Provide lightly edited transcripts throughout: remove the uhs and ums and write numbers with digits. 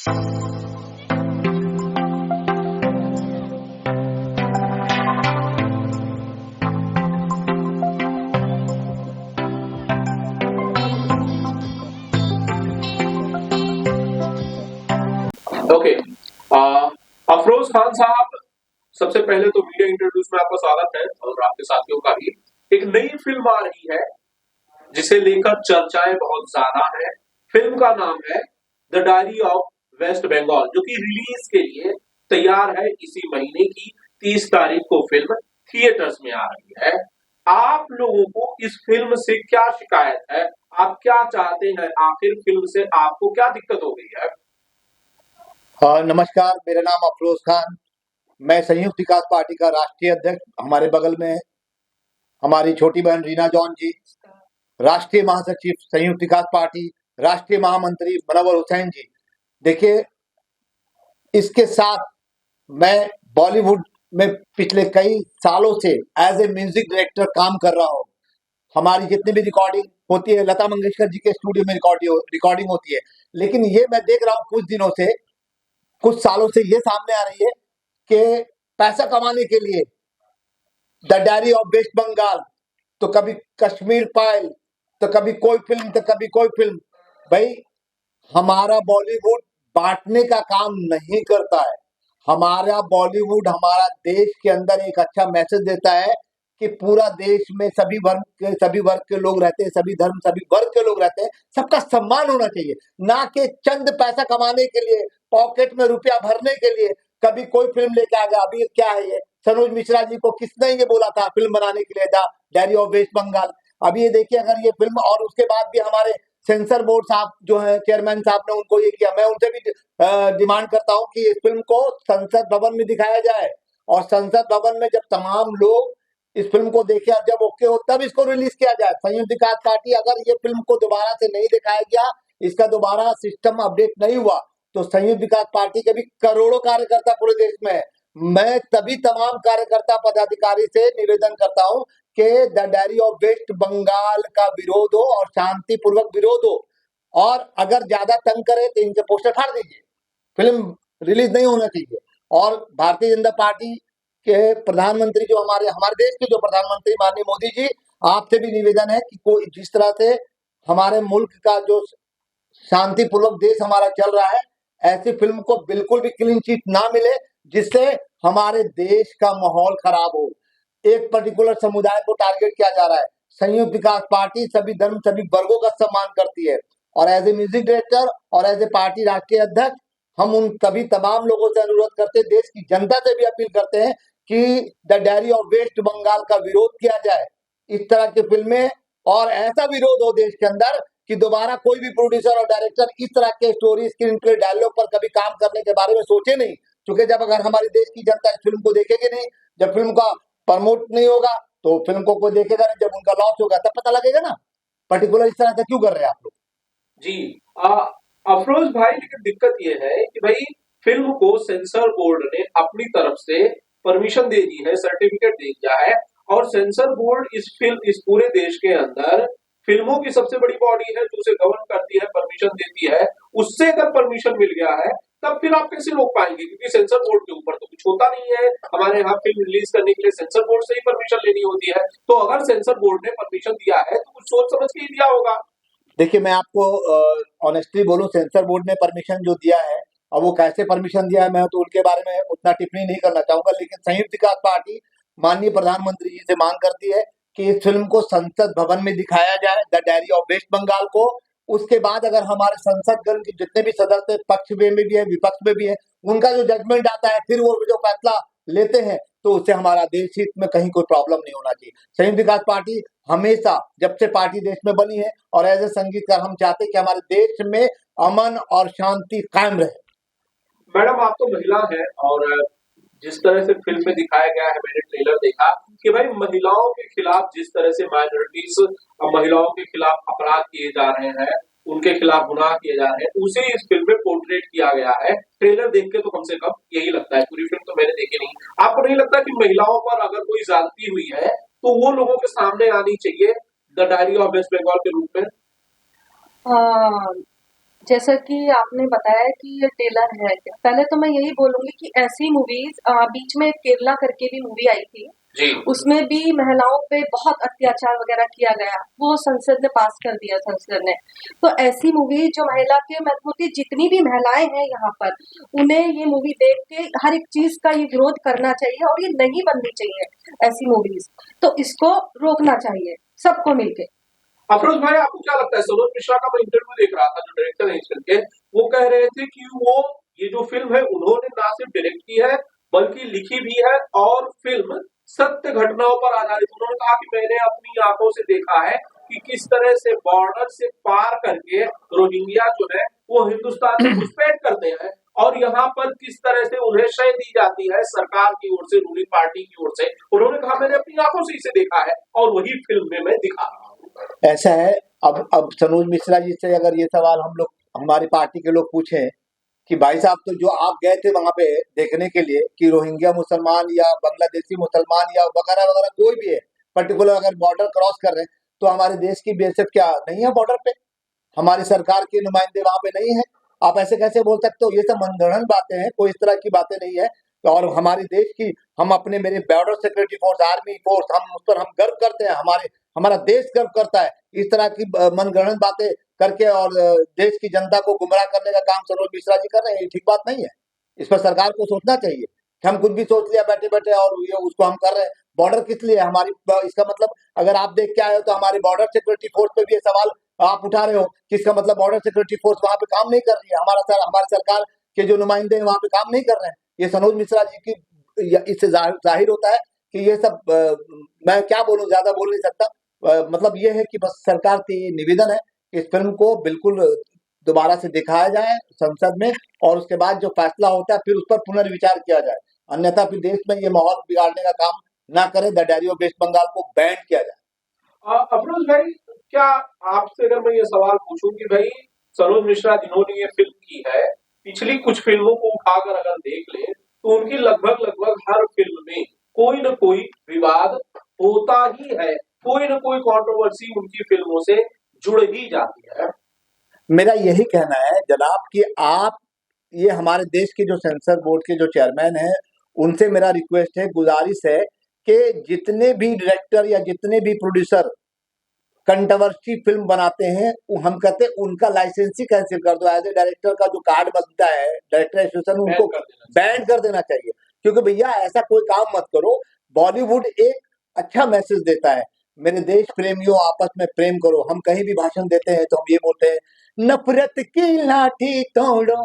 Okay. Afroz Khan साहब, सबसे पहले तो मीडिया इंट्रोड्यूस में आपका स्वागत है और आपके साथियों का भी। एक नई फिल्म आ रही है जिसे लेकर चर्चाएं बहुत ज्यादा है। फिल्म का नाम है the diary of West Bengal, जो कि रिलीज के लिए तैयार है। इसी महीने की 30 तारीख को फिल्म थिएटर्स में आ रही है। आप लोगों को इस फिल्म से क्या शिकायत है? आप क्या चाहते हैं? आखिर फिल्म से आपको क्या दिक्कत हो गई है? नमस्कार, मेरा नाम अफरोज खान। मैं संयुक्त विकास पार्टी का राष्ट्रीय अध्यक्ष। हमारे बगल में हमारी छोटी बहन रीना जॉन जी, राष्ट्रीय महासचिव संयुक्त विकास पार्टी, राष्ट्रीय महामंत्री मनोवर हुसैन जी। देखिए, इसके साथ मैं बॉलीवुड में पिछले कई सालों से एज ए म्यूजिक डायरेक्टर काम कर रहा हूँ। हमारी जितनी भी रिकॉर्डिंग होती है, लता मंगेशकर जी के स्टूडियो में रिकॉर्डिंग होती है। लेकिन ये मैं देख रहा हूँ कुछ सालों से ये सामने आ रही है कि पैसा कमाने के लिए the diary of West Bengal, तो कभी कश्मीर फाइल, तो कभी कोई फिल्म, तो कभी कोई फिल्म। भाई, हमारा बॉलीवुड बांटने का काम नहीं करता है। हमारा बॉलीवुड हमारा देश के अंदर एक अच्छा मैसेज देता है कि पूरा देश में सभी वर्ग के लोग रहते हैं, सभी धर्म सभी वर्ग के लोग रहते हैं, सबका सम्मान होना चाहिए, ना कि चंद पैसा कमाने के लिए, पॉकेट में रुपया भरने के लिए कभी कोई फिल्म लेके आ गया। अभी ये क्या है? ये सनोज मिश्रा जी को किसने ये बोला था फिल्म बनाने के लिए, the diary of West Bengal? अभी ये देखिए, अगर ये फिल्म, और उसके बाद भी हमारे सेंसर बोर्ड साहब जो है, चेयरमैन साहब ने उनको ये किया। मैं उनसे भी डिमांड करता हूं कि इस फिल्म को संसद भवन में दिखाया जाए, और संसद भवन में जब तमाम लोग इस फिल्म को देखे और जब ओके हो तब इसको रिलीज किया जाए। संयुक्त विकास पार्टी, अगर ये फिल्म को दोबारा से नहीं दिखाया गया, इसका दोबारा सिस्टम अपडेट नहीं हुआ, तो संयुक्त विकास पार्टी के भी करोड़ों कार्यकर्ता पूरे देश में है। मैं तभी तमाम कार्यकर्ता पदाधिकारी से निवेदन करता हूं कि the diary of West Bengal का विरोध हो और शांतिपूर्वक विरोध हो, और अगर ज्यादा तंग करे तो इनके पोस्टर फाड़ दीजिए। फिल्म रिलीज नहीं होना चाहिए। और भारतीय जनता पार्टी के प्रधानमंत्री, जो हमारे हमारे देश के जो प्रधानमंत्री माननीय मोदी जी, आपसे भी निवेदन है कि कोई जिस तरह से हमारे मुल्क का जो शांतिपूर्वक देश हमारा चल रहा है, ऐसी फिल्म को बिल्कुल भी क्लीन चिट ना मिले जिससे हमारे देश का माहौल खराब हो, एक पर्टिकुलर समुदाय को टारगेट किया जा रहा है। संयुक्त विकास पार्टी सभी धर्म सभी वर्गों का सम्मान करती है, और एज ए म्यूजिक डायरेक्टर और एज ए पार्टी राष्ट्रीय अध्यक्ष हम उन सभी तमाम लोगों से अनुरोध करते हैं, देश की जनता से भी अपील करते हैं कि the diary of West Bengal का विरोध किया जाए। इस तरह की फिल्में, और ऐसा विरोध हो देश के अंदर कि दोबारा कोई भी प्रोड्यूसर और डायरेक्टर इस तरह के स्टोरी, स्क्रीन प्ले, डायलॉग पर कभी काम करने के बारे में सोचे नहीं। क्योंकि जब अगर हमारे देश की जनता इस फिल्म को देखेगी नहीं, जब फिल्म का प्रमोट नहीं होगा, तो फिल्म को कोई देखेगा नहीं। जब उनका लॉस होगा तब पता लगेगा ना। पर्टिकुलर इस तरह से क्यों कर रहे हैं आप लोग? जी, अफरोज भाई, लेकिन दिक्कत यह है कि भाई फिल्म को सेंसर बोर्ड ने अपनी तरफ से परमिशन दे दी है, सर्टिफिकेट दे दिया है, और सेंसर बोर्ड इस पूरे देश के अंदर फिल्मों की सबसे बड़ी बॉडी है जो उसे गवर्न करती है, परमिशन देती है। उससे अगर परमिशन मिल गया है तब फिर आप कैसे रोक पाएंगे? क्योंकि सेंसर बोर्ड के ऊपर तो कुछ होता नहीं है। हमारे यहाँ फिल्म रिलीज करने के लिए सेंसर बोर्ड से ही परमिशन लेनी होती है। तो अगर सेंसर बोर्ड ने परमिशन दिया है तो कुछ सोच समझ के ही दिया होगा। देखिए, मैं आपको ऑनेस्टली बोलूं, सेंसर बोर्ड ने परमिशन जो दिया है, और वो कैसे परमिशन दिया है, मैं तो उनके बारे में उतना टिप्पणी नहीं करना चाहूंगा। लेकिन संयुक्त विकास पार्टी माननीय प्रधानमंत्री जी से मांग करती है कि इस फिल्म को संसद भवन में दिखाया जाए, the diary of West Bengal को। उसके बाद अगर हमारे संसद गण के जितने भी सदस्य, पक्ष में भी है विपक्ष में भी है, उनका जो जजमेंट आता है, फिर वो जो फैसला लेते हैं, तो उससे हमारा देश हित में कहीं कोई प्रॉब्लम नहीं होना चाहिए। संयुक्त विकास पार्टी हमेशा, जब से पार्टी देश में बनी है, और एज ए संगीतकार हम चाहते हैं कि हमारे देश में अमन और शांति कायम रहे। मैडम, आप तो महिला हैं, और जिस तरह से फिल्म में दिखाया गया है, मैंने ट्रेलर देखा कि भाई महिलाओं के खिलाफ जिस तरह से माइनॉरिटीज, महिलाओं के खिलाफ अपराध किए जा रहे हैं, उनके खिलाफ गुनाह किए जा रहे हैं, उसे इस फिल्म में पोर्ट्रेट किया गया है। ट्रेलर देख के तो कम से कम यही लगता है, पूरी फिल्म तो मैंने देखी नहीं। आपको नहीं लगता कि महिलाओं पर अगर कोई ज्यादती हुई है तो वो लोगों के सामने आनी चाहिए the diary of West Bengal के रूप में? जैसा कि आपने बताया कि ये टेलर है क्या, पहले तो मैं यही बोलूंगी कि ऐसी मूवीज बीच में केरला करके भी मूवी आई थी, जी उसमें भी महिलाओं पे बहुत अत्याचार वगैरह किया गया, वो संसद ने पास कर दिया संसद ने। तो ऐसी मूवी जो महिला के महत्व होती, जितनी भी महिलाएं हैं यहाँ पर, उन्हें ये मूवी देख के हर एक चीज का ये विरोध करना चाहिए और ये नहीं बननी चाहिए ऐसी मूवीज, तो इसको रोकना चाहिए सबको मिलके। अफरोज भाई, आपको क्या लगता है? सरोज मिश्रा का मैं इंटरव्यू देख रहा था, जो डायरेक्टर है इस फिल्म के, वो कह रहे थे कि वो ये जो फिल्म है उन्होंने ना सिर्फ डायरेक्ट की है बल्कि लिखी भी है, और फिल्म सत्य घटनाओं पर आधारित। उन्होंने कहा कि मैंने अपनी आंखों से देखा है कि किस तरह से बॉर्डर से पार करके रोहिंग्या जो है वो हिंदुस्तान में घुसपैठ करते हैं, और यहाँ पर किस तरह से उन्हें शय दी जाती है सरकार की ओर से, रूलिंग पार्टी की ओर से। उन्होंने कहा मैंने अपनी आंखों से इसे देखा है और वही फिल्म में मैं दिखा रहा हूँ। ऐसा है। अब सनोज मिश्रा जी से अगर ये सवाल हम लोग, हमारी पार्टी के लोग पूछें कि भाई साहब, तो जो आप गए थे वहां पे देखने के लिए कि रोहिंग्या मुसलमान या बांग्लादेशी मुसलमान या वगैरह वगैरह कोई भी है, पर्टिकुलर अगर बॉर्डर क्रॉस कर रहे हैं, तो हमारे देश की बीएसएफ क्या नहीं है बॉर्डर पे? हमारी सरकार के नुमाइंदे वहां पे नहीं है? आप ऐसे कैसे बोल सकते हो? ये सब मनगढ़ंत बातें हैं, कोई इस तरह की बातें नहीं है। और हमारे देश की, हम अपने, मेरे border security force, army force, हम उस पर हम गर्व करते हैं, हमारा देश गर्व करता है। इस तरह की मनगढ़ंत बातें करके और देश की जनता को गुमराह करने का काम सरोज मिश्रा जी कर रहे हैं, ये ठीक बात नहीं है। इस पर सरकार को सोचना चाहिए कि हम कुछ भी सोच लिया बैठे बैठे और ये उसको हम कर रहे हैं। बॉर्डर किस लिए है हमारी? इसका मतलब अगर आप देख के आए हो तो हमारी बॉर्डर सिक्योरिटी फोर्स पे भी ये सवाल आप उठा रहे हो कि इसका मतलब बॉर्डर सिक्योरिटी फोर्स वहां पे काम नहीं कर रही है, हमारी सरकार के जो नुमाइंदे हैं वहां पे काम नहीं कर रहे हैं। ये सनोज मिश्रा जी की इससे जाहिर होता है कि ये सब मैं क्या बोलूं, ज्यादा बोल नहीं सकता। मतलब ये है कि बस सरकार से ये निवेदन है कि इस फिल्म को बिल्कुल दोबारा से दिखाया जाए संसद में, और उसके बाद जो फैसला होता है फिर उस पर पुनर्विचार किया जाए। अन्यथा फिर देश में ये माहौल बिगाड़ने का काम ना करें। The diary of West Bengal को बैन किया जाए। अफरोज भाई, क्या आपसे अगर मैं ये सवाल पूछूं कि भाई सरोज मिश्रा जिन्होंने ये फिल्म की है, पिछली कुछ फिल्मों को उठाकर अगर देख ले तो उनकी लगभग लगभग हर फिल्म में कोई न कोई विवाद होता ही है, कोई न कोई कंट्रोवर्सी उनकी फिल्मों से जुड़ ही जाती है। मेरा यही कहना है जनाब कि आप, ये हमारे देश के जो सेंसर बोर्ड के जो चेयरमैन हैं, उनसे मेरा रिक्वेस्ट है, गुजारिश है कि जितने भी डायरेक्टर या जितने भी प्रोड्यूसर कंट्रोवर्सी फिल्म बनाते हैं, हम कहते हैं उनका लाइसेंस ही कैंसिल कर दो। एज ए डायरेक्टर का जो कार्ड बनता है डायरेक्टर एसोसिएशन, उनको बैन कर देना चाहिए। क्योंकि भैया ऐसा कोई काम मत करो। बॉलीवुड एक अच्छा मैसेज देता है, मेरे देश प्रेमियों आपस में प्रेम करो। हम कहीं भी भाषण देते हैं तो हम ये बोलते हैं, नफरत की लाठी तोड़ो,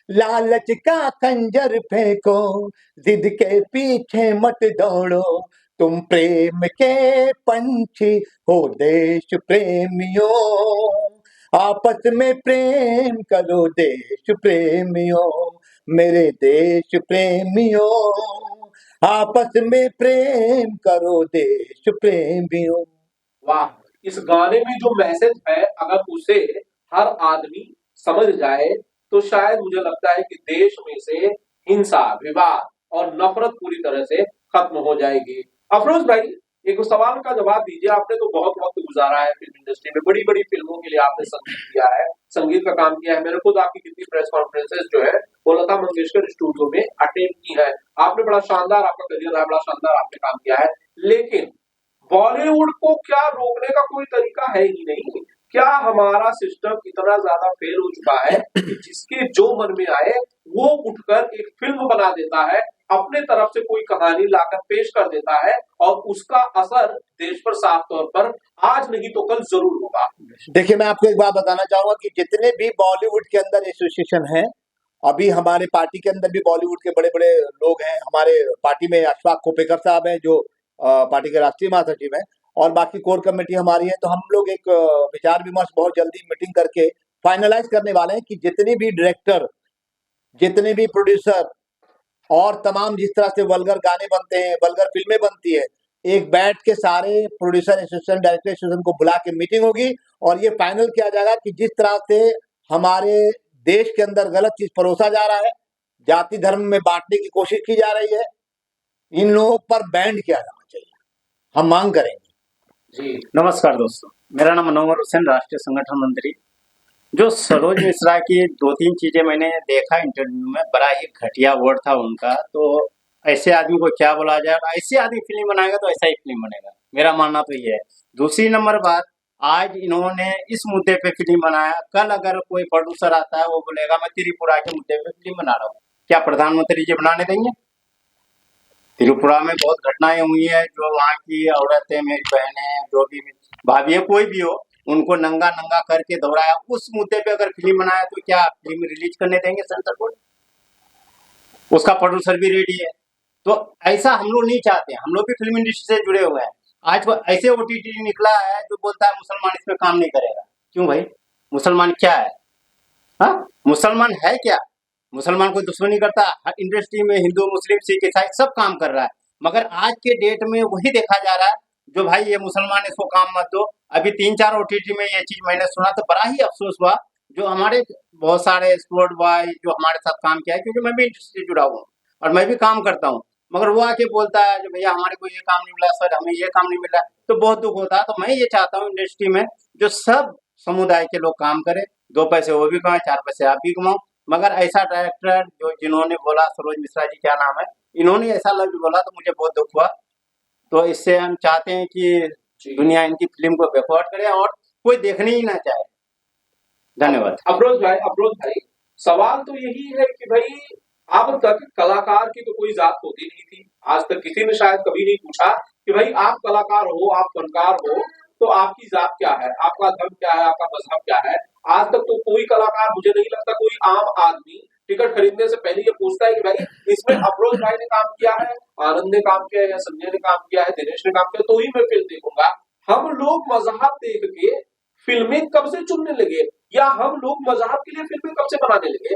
लालच का खंजर फेंको, जिद के पीछे मत दौड़ो, तुम प्रेम के पंछी हो देश प्रेमियों, आपस में प्रेम करो देश प्रेमियों, मेरे देश प्रेमियों, आपस में प्रेम करो देश प्रेमियों। वाह, इस गाने में जो मैसेज है अगर उसे हर आदमी समझ जाए तो शायद मुझे लगता है कि देश में से हिंसा, विवाद और नफरत पूरी तरह से खत्म हो जाएगी। अफरोज भाई, एक सवाल का जवाब दीजिए। आपने तो बहुत वक्त गुजारा है फिल्म इंडस्ट्री में, बड़ी बड़ी फिल्मों के लिए आपने संगीत किया है, संगीत का काम किया है। मैंने खुद आपकी कितनी प्रेस कॉन्फ्रेंसेस जो है वो लता मंगेशकर स्टूडियो में अटेंड की है। आपने बड़ा शानदार, आपका करियर है, बड़ा शानदार आपने काम किया है, लेकिन बॉलीवुड को क्या रोकने का कोई तरीका है ही नहीं? क्या हमारा सिस्टम इतना ज्यादा फेल हो चुका है कि जिसके जो मन में आए वो उठकर एक फिल्म बना देता है, अपने तरफ से कोई कहानी लाकर पेश कर देता है, और उसका असर देश पर साफ तौर पर आज नहीं तो कल जरूर होगा। देखिए, मैं आपको एक बात बताना चाहूंगा कि जितने भी बॉलीवुड के अंदर एसोसिएशन हैं, अभी हमारे पार्टी के अंदर भी बॉलीवुड के बड़े बड़े लोग हैं। हमारे पार्टी में अशफाक खोपेकर साहब हैं जो पार्टी के राष्ट्रीय महासचिव हैं, और बाकी कोर कमेटी हमारी है। तो हम लोग एक विचार विमर्श बहुत जल्दी मीटिंग करके फाइनलाइज करने वाले हैं कि जितने भी डायरेक्टर, जितने भी प्रोड्यूसर और तमाम जिस तरह से वल्गर गाने बनते हैं, वल्गर फिल्में बनती है, एक बैठ के सारे प्रोड्यूसर एसोसिएशन, डायरेक्टर एसोसिएशन को बुला के मीटिंग होगी, और ये फाइनल किया जाएगा कि जिस तरह से हमारे देश के अंदर गलत चीज परोसा जा रहा है, जाति धर्म में बांटने की कोशिश की जा रही है, इन लोगों पर बैंड किया जाना चाहिए। हम मांग करेंगे। जी नमस्कार दोस्तों, मेरा नाम मनोहर हुसैन, राष्ट्रीय संगठन मंत्री जो सरोज मिश्रा की 2-3 चीजें मैंने देखा इंटरव्यू में, बड़ा ही घटिया वर्ड था उनका। तो ऐसे आदमी को क्या बोला जाए, और ऐसे आदमी फिल्म बनाएगा तो ऐसा ही फिल्म बनेगा, मेरा मानना तो ये है। दूसरी नंबर बात, आज इन्होंने इस मुद्दे पे फिल्म बनाया, कल अगर कोई प्रोड्यूसर आता है वो बोलेगा मैं त्रिपुरा के मुद्दे पे फिल्म बना रहा हूँ, क्या प्रधानमंत्री जी बनाने देंगे? त्रिपुरा में बहुत घटनाएं हुई है, जो वहाँ की औरतें, मेरी बहनें, जो भी भाभी है, कोई भी हो, उनको नंगा नंगा करके दौड़ाया। उस मुद्दे पे अगर फिल्म बनाया तो क्या फिल्म रिलीज करने देंगे सेंसर बोर्ड? उसका प्रोड्यूसर भी रेडी है। तो ऐसा हम लोग नहीं चाहते, हम लोग भी फिल्म इंडस्ट्री से जुड़े हुए हैं। आज वो ऐसे ओटीटी निकला है जो बोलता है मुसलमान इसमें काम नहीं करेगा। क्यों भाई? मुसलमान क्या है? हाँ, मुसलमान है क्या? मुसलमान कोई दुश्मनी करता? हर इंडस्ट्री में हिंदू, मुस्लिम, सिख, ईसाई सब काम कर रहा है, मगर आज के डेट में वही देखा जा रहा है जो भाई ये मुसलमान है, इसको काम मत दो। अभी 3-4 ओटीटी में ये चीज मैंने सुना तो बड़ा ही अफसोस हुआ। जो हमारे बहुत सारे स्पोर्ट बॉय जो हमारे साथ काम किया है, क्योंकि मैं भी इंडस्ट्री से जुड़ा हुआ हूँ और मैं भी काम करता हूँ, मगर वो आके बोलता है जो भैया हमारे को ये काम नहीं मिला सर, हमें ये काम नहीं मिला, तो बहुत दुख होता है। तो मैं ये चाहता हूँ इंडस्ट्री में जो सब समुदाय के लोग काम करें, 2 पैसे वो भी कमाए, 4 पैसे आप भी कमाओ। मगर ऐसा डायरेक्टर जो जिन्होंने बोला, सरोज मिश्रा जी क्या नाम है, इन्होंने ऐसा लफ्ज बोला तो मुझे बहुत दुख हुआ। तो इससे हम चाहते हैं कि दुनिया इनकी फिल्म को बैकवर्ड करे और कोई देखने ही ना चाहे। धन्यवाद। अफरोज भाई, सवाल तो यही है कि भाई अब तक कलाकार की तो कोई जात होती नहीं थी। आज तक किसी ने शायद कभी नहीं पूछा कि भाई आप कलाकार हो, आप फनकार हो, तो आपकी जात क्या है, आपका धर्म क्या है, आपका मजहब क्या है। आज तक तो कोई कलाकार, मुझे नहीं लगता कोई आम आदमी टिकट खरीदने से पहले ये पूछता है कि भाई इसमें अफरोज भाई ने काम किया है, आनंद ने काम किया है, या संजय ने काम किया है, दिनेश ने काम किया, तो ही मैं फिल्म देखूंगा। हम लोग मजहब देख के फिल्में कब से चुनने लगे, या हम लोग मजहब के लिए फिल्में कब से बनाने लगे?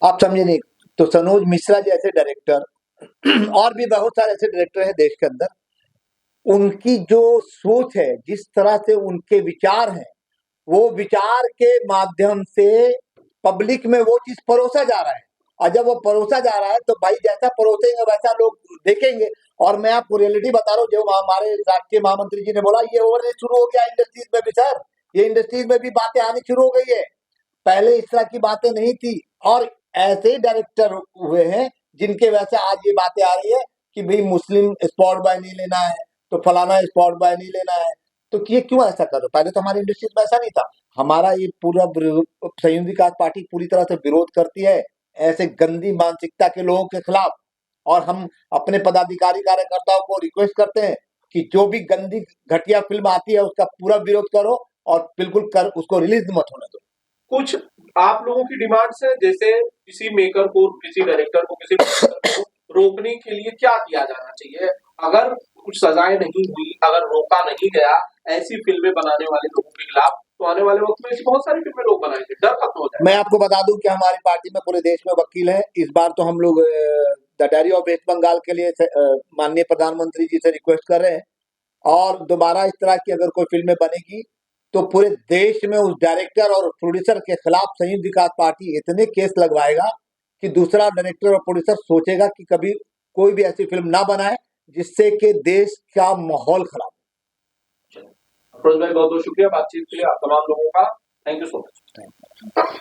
आप समझे नहीं। तो सरोज मिश्रा जैसे डायरेक्टर और भी बहुत सारे ऐसे डायरेक्टर हैं देश के अंदर, उनकी जो सोच है, जिस तरह से उनके विचार हैं, वो विचार के माध्यम से पब्लिक में वो चीज परोसा जा रहा है। और जब वो परोसा जा रहा है तो भाई जैसा परोसेंगे वैसा लोग देखेंगे। और मैं आपको रियलिटी बता रहा हूँ, जो हमारे राष्ट्रीय महामंत्री जी ने बोला, ये ओवरने शुरू हो गया इंडस्ट्रीज में भी सर। ये इंडस्ट्रीज में भी बातें आनी शुरू हो गई है, पहले इस तरह की बातें नहीं थी। और ऐसे डायरेक्टर हुए हैं जिनके वजह से आज ये बातें आ रही है कि भाई मुस्लिम स्पॉट बाय नहीं लेना है, तो फलाना स्पॉट बाय नहीं लेना है। तो ये क्यों ऐसा कर रहे हो? पहले तो हमारी इंडस्ट्रीज में ऐसा नहीं था। हमारा ये पूरा संयुक्त विकास पार्टी पूरी तरह से विरोध करती है ऐसे गंदी मानसिकता के लोगों के खिलाफ। और हम अपने पदाधिकारी कार्यकर्ताओं को रिक्वेस्ट करते हैं कि जो भी गंदी घटिया फिल्म आती है उसका पूरा विरोध करो और बिल्कुल कर उसको रिलीज मत होने दो। कुछ आप लोगों की डिमांड्स है, जैसे किसी मेकर को, किसी डायरेक्टर को, किसी प्रोड्यूसर को रोकने के लिए क्या किया जाना चाहिए? अगर कुछ सजाएं नहीं हुई, अगर रोका नहीं गया ऐसी फिल्में बनाने वाले लोगों के खिलाफ, तो आने वाले वक्त में ऐसी बहुत सारी फिल्में लोग बनाएंगे, डर खत्म हो जाएगा। मैं आपको बता दूं कि हमारी पार्टी में पूरे देश में वकील हैं। इस बार तो हम लोग the diary of West Bengal के लिए माननीय प्रधानमंत्री जी से रिक्वेस्ट कर रहे हैं, और दोबारा इस तरह की अगर कोई फिल्में बनेगी तो पूरे देश में उस डायरेक्टर और प्रोड्यूसर के खिलाफ संयुक्त विकास पार्टी इतने केस लगवाएगा कि दूसरा डायरेक्टर और प्रोड्यूसर सोचेगा कि कभी कोई भी ऐसी फिल्म ना बनाए जिससे कि देश का माहौल खराब। अफरोज भाई, बहुत बहुत शुक्रिया बातचीत के लिए आप तमाम लोगों का। Thank you so much.